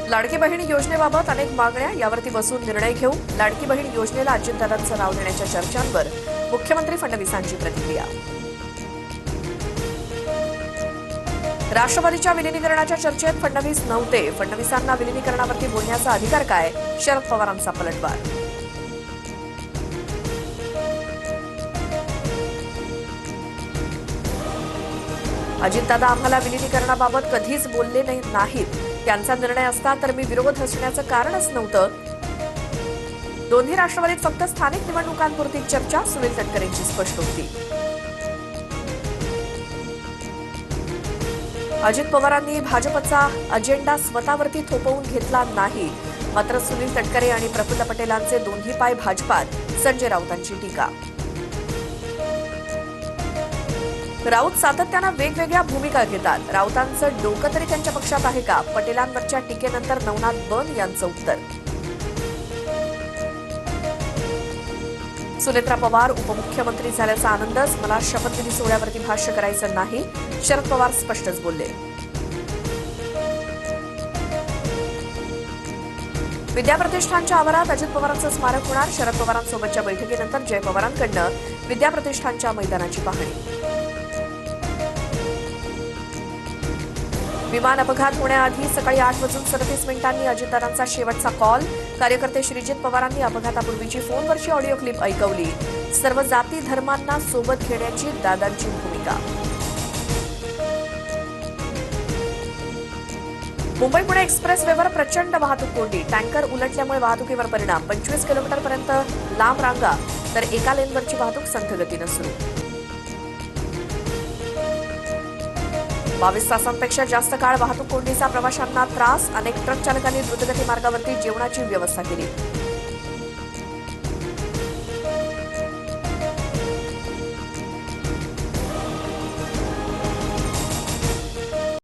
लाडकी बहीण योजनेबाबत अनेक मागण्या, यावरती बसून निर्णय घेऊ. लाडकी बहीण योजनेला अजितदादांचं नाव देण्याच्या चर्चांवर मुख्यमंत्री फडणवीसांची प्रतिक्रिया. राष्ट्रवादीच्या विलिनीकरणाच्या चर्चेत फडणवीस नव्हते. फडणवीसांना विलिनीकरणावरती बोलण्याचा अधिकार काय? शरद पवारांचा पलटवार. अजितदादा आम्हाला विलिनीकरणाबाबत कधीच बोलले नाहीत. त्यांचा निर्णय असता तर मी विरोध असण्याचं कारणच नव्हतं. दोन्ही राष्ट्रवादीत फक्त स्थानिक निवडणुकांपुरती चर्चा, सुनील तटकरेंची स्पष्टोक्ती. अजित पवारांनी भाजपचा अजेंडा स्वतःवरती थोपवून घेतला नाही. मात्र सुनील तटकरे आणि प्रफुल्ल पटेलांचे दोन्ही पाय भाजपात, संजय राऊतांची टीका. राऊत सातत्यानं वेगवेगळ्या भूमिका घेतात. राऊतांचं डोकं तरी त्यांच्या पक्षात आहे का? पटेलांवरच्या टीकेनंतर नवनाथ बन यांचं उत्तर. सुनेत्रा पवार उपमुख्यमंत्री झाल्याचा आनंदच, मला शपथविधी सोहळ्यावरती भाष्य करायचं नाही. शरद पवार स्पष्टच बोलले. विद्याप्रतिष्ठानच्या आवारात अजित पवारांचं स्मारक होणार. शरद पवारांसोबतच्या बैठकीनंतर जय पवारांकडनं विद्याप्रतिष्ठानच्या मैदानाची पाहणी. विमान अपघात होण्याआधी सकाळी 8:37 अजितदादांचा शेवटचा कॉल. कार्यकर्ते श्रीजित पवारांनी अपघातापूर्वीची फोनवरची ऑडिओ क्लिप ऐकवली. सर्व जाती धर्मांना सोबत घेण्याची दादांची भूमिका. मुंबई-पुणे एक्सप्रेसवेवर प्रचंड वाहतूक कोंडी. टँकर उलटल्यामुळे वाहतुकीवर परिणाम. 25 किलोमीटरपर्यंत लांब रांगा, तर एका लेनवरची वाहतूक संथ गतीनं सुरू. 22 तासांपेक्षा जास्त काळ वाहतूक कोंडीचा प्रवाशांना त्रास. अनेक ट्रक चालकांनी द्रुतगती मार्गावरती जेवणाची व्यवस्था केली.